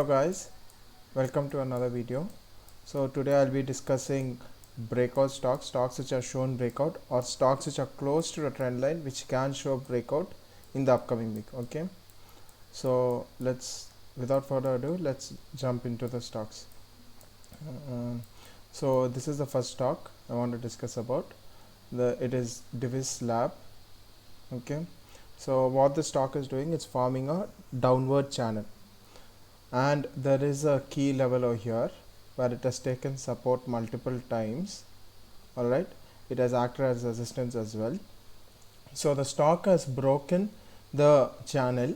Hello guys, welcome to another video. So today I'll be discussing breakout stocks which are shown breakout, or stocks which are close to the trend line which can show breakout in the upcoming week. Okay, so without further ado, let's jump into the stocks. So this is the first stock I want to discuss about. It is Divis Lab. Okay, so what the stock is doing, it's forming a downward channel, and there is a key level over here where it has taken support multiple times. All right, it has acted as resistance as well. So the stock has broken the channel.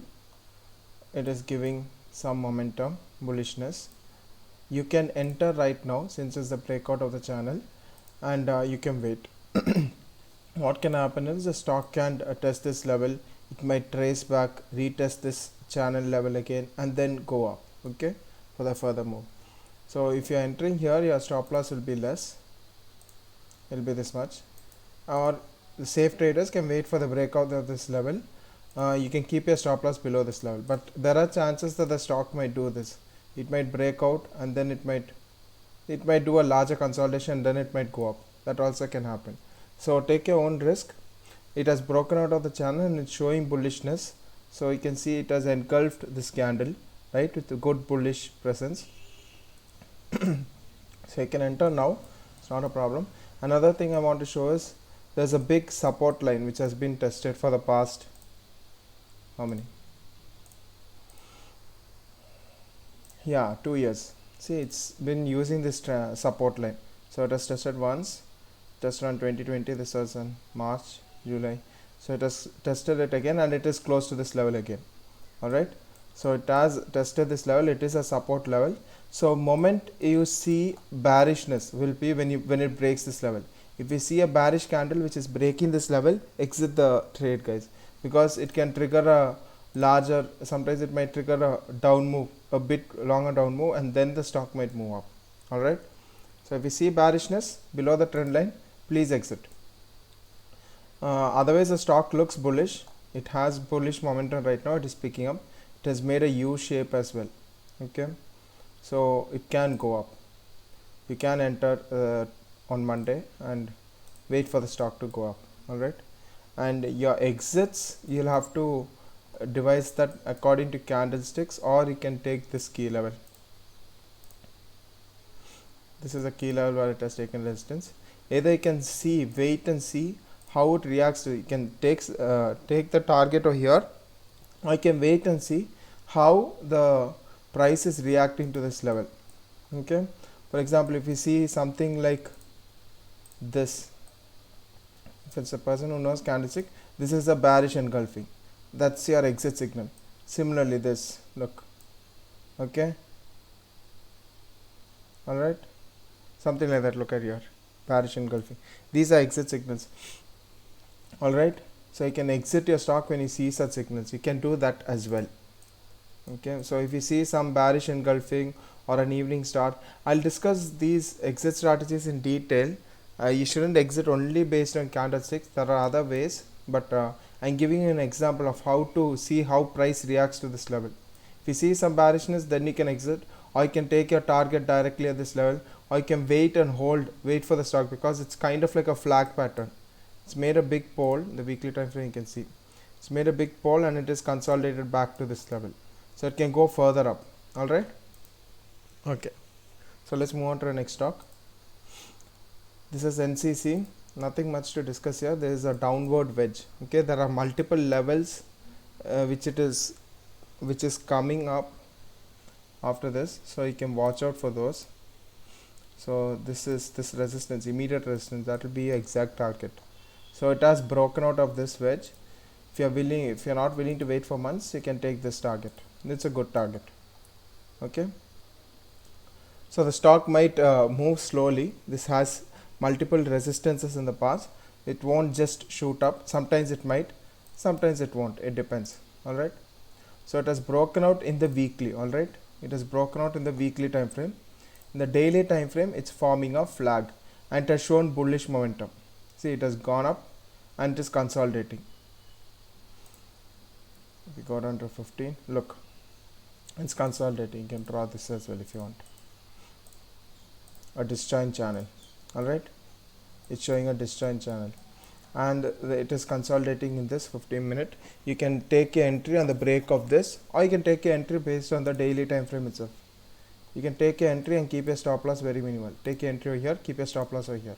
It is giving some momentum, bullishness. You can enter right now since it's the breakout of the channel, and you can wait. What can happen is the stock can test this level, it might trace back, retest this channel level again, and then go up. Okay, for the further move. So if you're entering here, your stop loss will be less, it will be this much, or the safe traders can wait for the breakout of this level. You can keep your stop loss below this level, but there are chances that the stock might do this. It might break out, and then it might do a larger consolidation, and then it might go up. That also can happen. So take your own risk. It has broken out of the channel and it's showing bullishness. So you can see it has engulfed this candle, right, with a good bullish presence. So you can enter now, it's not a problem. Another thing I want to show is there's a big support line which has been tested for the past, how many? Yeah, 2 years. See, it's been using this support line. So it has tested once, tested on 2020, this was in March, July. So it has tested it again, and it is close to this level again. Alright, so it has tested this level, it is a support level. So moment you see bearishness will be when it breaks this level. If you see a bearish candle which is breaking this level, exit the trade, guys, because it can trigger a larger, sometimes it might trigger a down move, a bit longer down move, and then the stock might move up. Alright, so if you see bearishness below the trend line, please exit. Otherwise the stock looks bullish. It has bullish momentum right now, it is picking up. It has made a U shape as well. Okay, so it can go up. You can enter on Monday and wait for the stock to go up. Alright, and your exits, you'll have to devise that according to candlesticks, or you can take this key level. This is a key level where it has taken resistance. Either you can wait and see how it reacts to it. You can take the target over here, or you can wait and see how the price is reacting to this level. Okay, for example, if you see something like this, if it's a person who knows candlestick, this is a bearish engulfing, that's your exit signal. Similarly this, look, okay, all right, something like that. Look at here, bearish engulfing. These are exit signals. All right, so you can exit your stock when you see such signals. You can do that as well. Okay, so if you see some bearish engulfing or an evening start, I'll discuss these exit strategies in detail. You shouldn't exit only based on candlesticks. There are other ways, but I'm giving you an example of how to see how price reacts to this level. If you see some bearishness, then you can exit, or you can take your target directly at this level, or you can wait and wait for the stock, because it's kind of like a flag pattern. It's made a big pole, the weekly time frame you can see. It's made a big pole and it is consolidated back to this level. So it can go further up. Alright? Okay. So let's move on to the next stock. This is NCC. Nothing much to discuss here. There is a downward wedge. Okay, there are multiple levels which is coming up after this. So you can watch out for those. So this is this resistance, immediate resistance, that will be your exact target. So it has broken out of this wedge. If you're not willing to wait for months, you can take this target. It's a good target. Okay, so the stock might move slowly. This has multiple resistances in the past. It won't just shoot up. Sometimes it might, sometimes it won't, it depends. All right, so it has broken out in the weekly. All right, it has broken out in the weekly time frame. In the daily time frame, it's forming a flag, and it has shown bullish momentum. See, it has gone up and it is consolidating. If we go down to 15, look, It's consolidating. You can draw this as well if you want. A disjoint channel. Alright, it's showing a disjoint channel, and it is consolidating in this 15-minute. You can take an entry on the break of this, or you can take an entry based on the daily time frame itself. You can take an entry and keep a stop loss very minimal. Take an entry over here, keep a stop loss over here.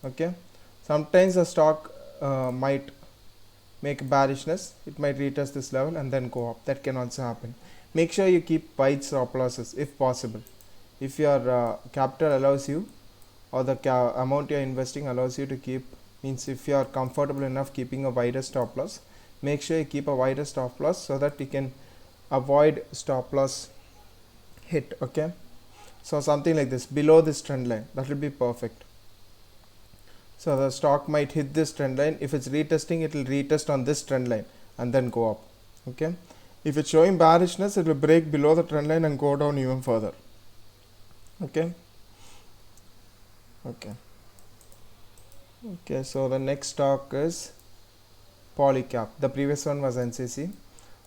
Okay, sometimes the stock might make bearishness, it might retest this level and then go up. That can also happen. Make sure you keep wide stop losses if possible. If your capital allows you, or the amount you are investing allows you to keep, means if you are comfortable enough keeping a wider stop loss, make sure you keep a wider stop loss so that you can avoid stop loss hit. Okay, so something like this below this trend line, that will be perfect. So the stock might hit this trend line. If it's retesting, it will retest on this trend line and then go up. Okay, if it's showing bearishness, it will break below the trend line and go down even further. Okay, so the next stock is Polycab. The previous one was NCC.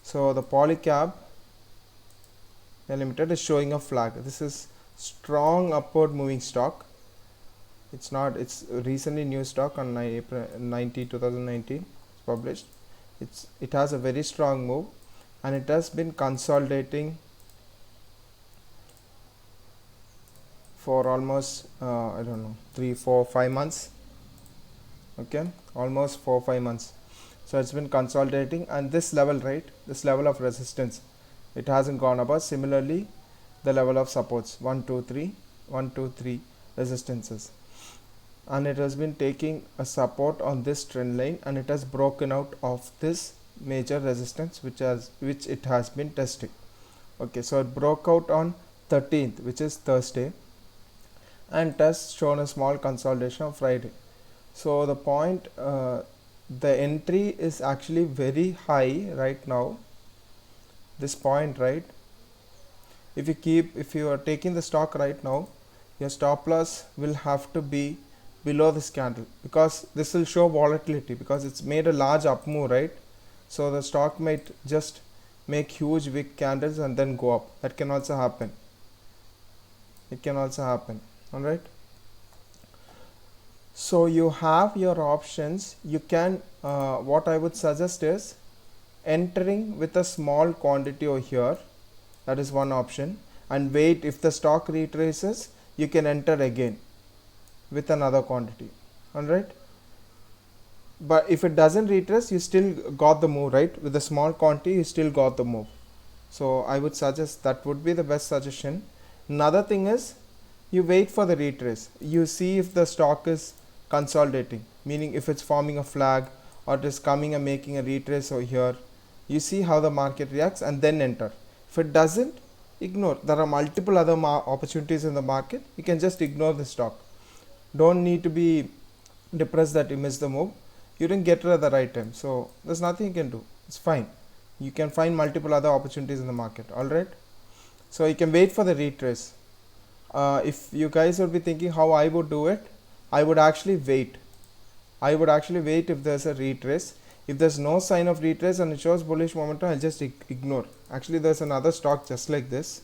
So the Polycab Limited is showing a flag. This is strong upward moving stock. It's recently new stock on April 19, 2019. It's published. It has a very strong move, and it has been consolidating for almost I don't know, 3, 4, 5 months. Okay, almost 4, 5 months. So it's been consolidating, and this level, right, this level of resistance, it hasn't gone above. Similarly, the level of supports 1, 2, 3 resistances, and it has been taking a support on this trend line, and it has broken out of this major resistance which it has been testing. Okay, so it broke out on 13th, which is Thursday, and it has shown a small consolidation on Friday. So the point, the entry is actually very high right now, this point, right? If you are taking the stock right now, your stop loss will have to be below this candle, because this will show volatility, because it's made a large up move, right? So the stock might just make huge wick candles and then go up. That can also happen. It can also happen. All right, so you have your options. You can what I would suggest is entering with a small quantity over here. That is one option, and wait. If the stock retraces, you can enter again with another quantity. All right, but if it doesn't retrace, you still got the move, right? With a small quantity, you still got the move. So I would suggest that would be the best suggestion. Another thing is, you wait for the retrace. You see if the stock is consolidating, meaning if it's forming a flag, or it is coming and making a retrace over here. You see how the market reacts and then enter. If it doesn't, ignore. There are multiple other opportunities in the market. You can just ignore the stock. Don't need to be depressed that you missed the move. You didn't get it at the right time, so there's nothing you can do. It's fine. You can find multiple other opportunities in the market. All right, so you can wait for the retrace. If you guys would be thinking how I would do it, I would actually wait. If there's a retrace. If there's no sign of retrace and it shows bullish momentum, I'll just ignore. Actually, there's another stock just like this.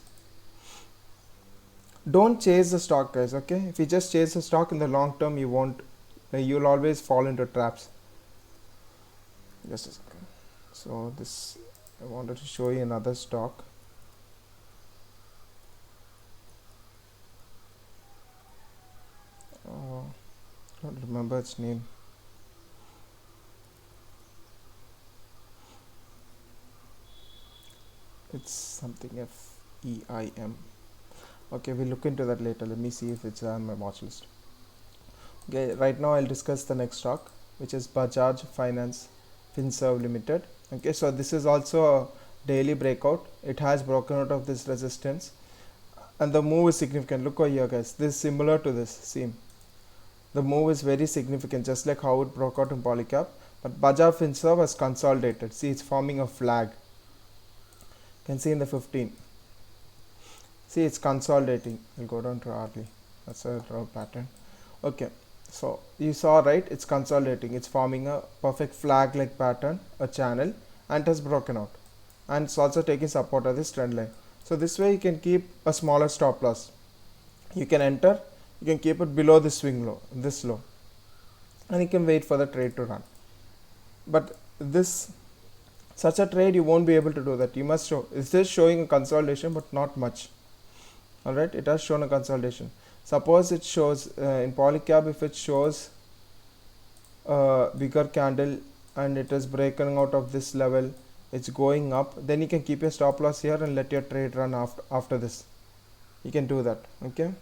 Don't chase the stock, guys. Okay, if you just chase the stock in the long term, you'll always fall into traps. Just a second. So this, I wanted to show you another stock. I don't remember its name. It's something FEIM. Okay, we'll look into that later. Let me see if it's on my watch list. Okay, right now I'll discuss the next stock, which is Bajaj Finance Finserv Limited. Okay, so this is also a daily breakout. It has broken out of this resistance, and the move is significant. Look over here, guys. This is similar to this. See, the move is very significant, just like how it broke out in Polycab. But Bajaj Finserv has consolidated. See, it's forming a flag. You can see in the 15. See, it's consolidating. I'll go down to hourly. That's a draw pattern. Okay, so you saw, right? It's consolidating. It's forming a perfect flag like pattern, a channel, and it has broken out. and it's also taking support of this trend line. So this way you can keep a smaller stop loss. You can enter, you can keep it below this swing low, this low, and you can wait for the trade to run. But this, such a trade, you won't be able to do that. You must show, is this showing a consolidation but not much. Alright, it has shown a consolidation. Suppose it shows in polycap, if it shows a bigger candle and it is breaking out of this level, it's going up, then you can keep your stop loss here and let your trade run after this. You can do that. Okay,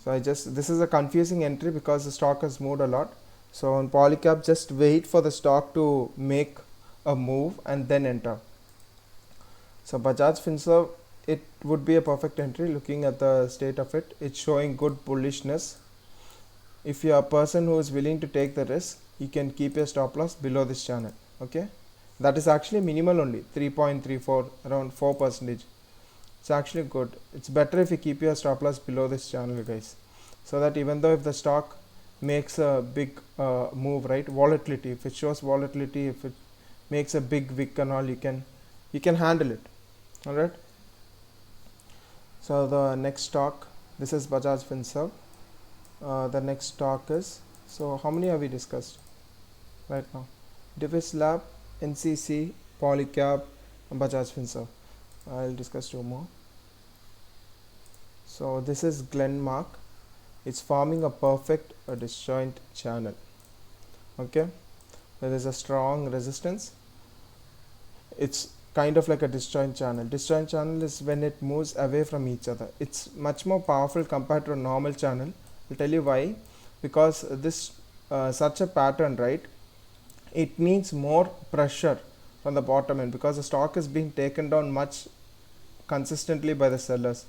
so this is a confusing entry because the stock has moved a lot. So on polycap, just wait for the stock to make a move and then enter. So Bajaj Finserv, it would be a perfect entry. Looking at the state of it, it's showing good bullishness. If you are a person who is willing to take the risk, you can keep your stop loss below this channel. Okay, that is actually minimal only, 3.34, around 4%. It's actually good. It's better if you keep your stop loss below this channel, guys, so that even though if the stock makes a big move, right, volatility, if it shows volatility, if it makes a big wick and all, you can handle it. All right, so the next stock, this is Bajaj Finserv. The next stock is, so how many have we discussed right now? Divis Lab, NCC, Polycap, and Bajaj Finserv. I'll discuss two more. So this is GLMK. It's forming a perfect disjoint channel. Okay, there is a strong resistance. It's kind of like a disjoint channel. Disjoint channel is when it moves away from each other. It's much more powerful compared to a normal channel. I'll tell you why. Because this such a pattern, right, it needs more pressure from the bottom end, because the stock is being taken down much consistently by the sellers.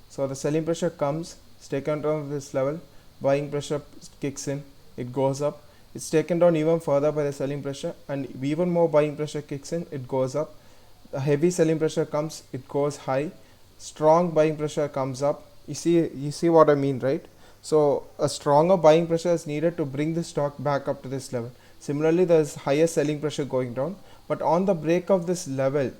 So the selling pressure comes, it's taken down this level, buying pressure kicks in, it goes up, it's taken down even further by the selling pressure, and even more buying pressure kicks in, it goes up. The heavy selling pressure comes, it goes high, strong buying pressure comes up. You see what I mean, right? So a stronger buying pressure is needed to bring the stock back up to this level. Similarly, there is higher selling pressure going down, but on the break of this level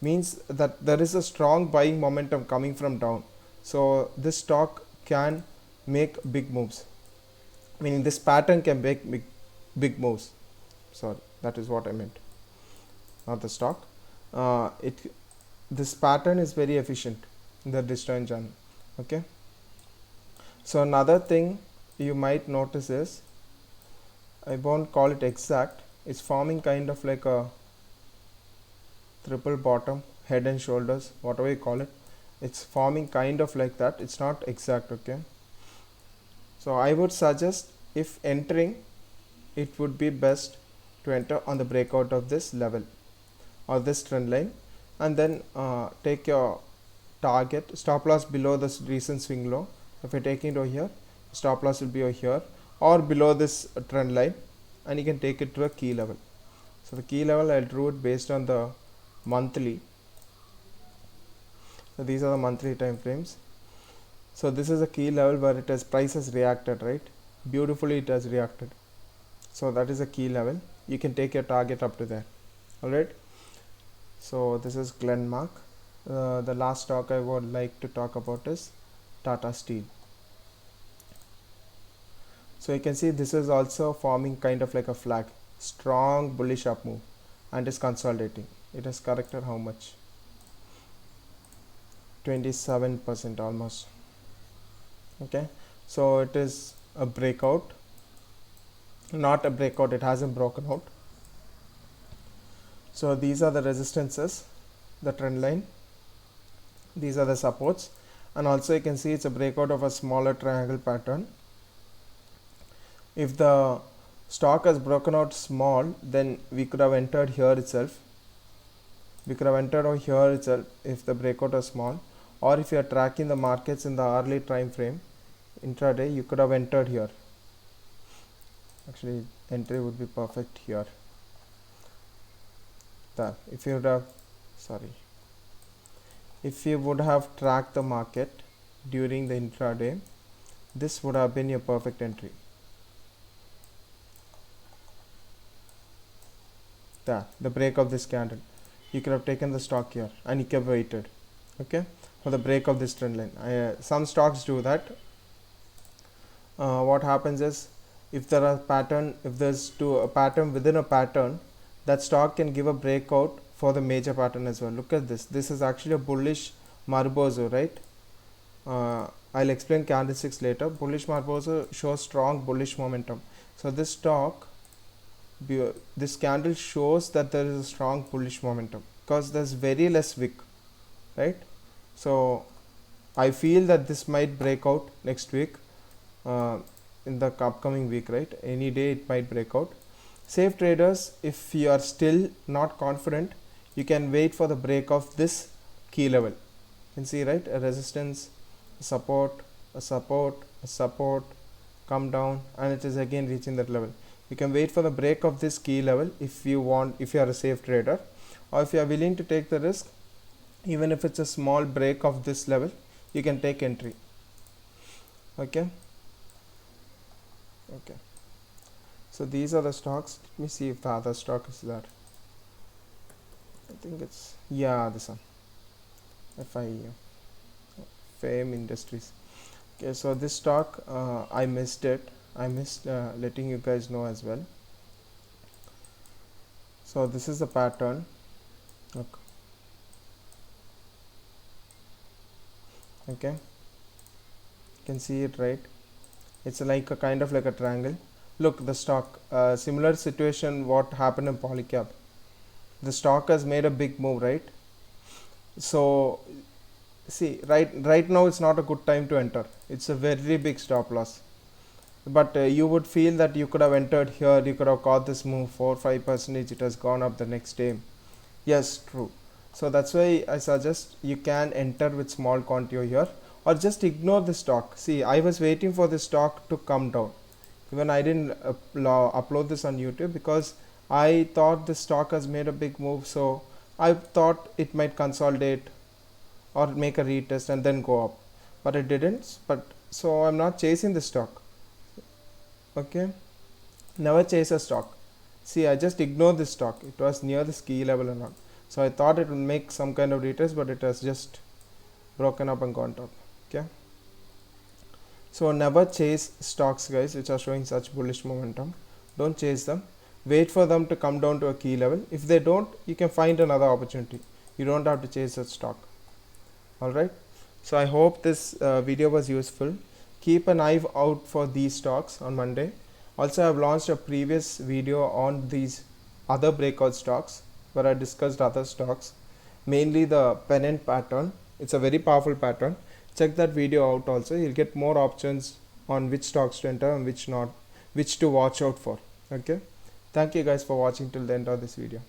means that there is a strong buying momentum coming from down. So this stock can make big moves, meaning this pattern can make big moves. Sorry, that is what I meant, not the stock. This pattern is very efficient in the disjoint channel. Okay, so another thing you might notice is, I won't call it exact, it's forming kind of like a triple bottom, head and shoulders, whatever you call it. It's forming kind of like that. It's not exact. Okay, so I would suggest, if entering, it would be best to enter on the breakout of this level or this trend line, and then take your target stop loss below this recent swing low. If you're taking it over here, stop loss will be over here or below this trend line, and you can take it to a key level. So the key level, I'll draw it based on the monthly. So these are the monthly time frames. So this is a key level where it has price has reacted, right? Beautifully it has reacted. So that is a key level. You can take your target up to there. Alright. So this is GLMK. The last stock I would like to talk about is Tata Steel. So you can see this is also forming kind of like a flag. Strong bullish up move and is consolidating. It has corrected how much? 27% almost. Okay, so it is a breakout, not a breakout, it hasn't broken out. So these are the resistances, the trend line, these are the supports, and also you can see it's a breakout of a smaller triangle pattern. If the stock has broken out small, then we could have entered here itself. We could have entered over here itself if the breakout is small, or if you are tracking the markets in the early time frame intraday, you could have entered here. Actually, entry would be perfect here. If you would have tracked the market during the intraday, this would have been your perfect entry. The break of this candle, you could have taken the stock here and you kept waited, okay, for the break of this trend line. Some stocks do that. What happens is, if there are pattern, if there's a pattern within a pattern, that stock can give a breakout for the major pattern as well. Look at this. This is actually a bullish Marbozo, right? I'll explain candlesticks later. Bullish Marbozo shows strong bullish momentum. So this stock, this candle shows that there is a strong bullish momentum because there's very less wick, right? So I feel that this might break out next week, in the upcoming week, right? Any day it might break out. Safe traders, if you are still not confident, you can wait for the break of this key level. You can see, right, a resistance, a support, a support, a support, come down, and it is again reaching that level. You can wait for the break of this key level if you want, if you are a safe trader, or if you are willing to take the risk, even if it's a small break of this level, you can take entry. Okay, so these are the stocks. Let me see if the other stock is there. I think it's, yeah, this one, FIE, Fame Industries. Okay, so this stock, I missed it. I missed letting you guys know as well. So this is the pattern. Look. Okay, you can see it, right? It's like a kind of like a triangle. Look, the stock, similar situation what happened in Polycab. The stock has made a big move, right? So see, right now it's not a good time to enter. It's a very big stop loss, but you would feel that you could have entered here, you could have caught this move 4-5%, it has gone up the next day. Yes, true. So that's why I suggest you can enter with small quantity here, or just ignore the stock. See, I was waiting for the stock to come down. Even I didn't upload this on YouTube because I thought the stock has made a big move, so I thought it might consolidate or make a retest and then go up, but it didn't. But so I'm not chasing the stock. Okay, never chase a stock. See, I just ignored this stock. It was near the key level or not, so I thought it would make some kind of retest, but it has just broken up and gone up. Okay, so never chase stocks, guys, which are showing such bullish momentum. Don't chase them. Wait for them to come down to a key level. If they don't, you can find another opportunity. You don't have to chase that stock. Alright, so I hope this video was useful. Keep an eye out for these stocks on Monday. Also, I have launched a previous video on these other breakout stocks where I discussed other stocks, mainly the pennant pattern. It's a very powerful pattern. Check that video out also. You'll get more options on which stocks to enter and which not, which to watch out for. Okay, thank you guys for watching till the end of this video.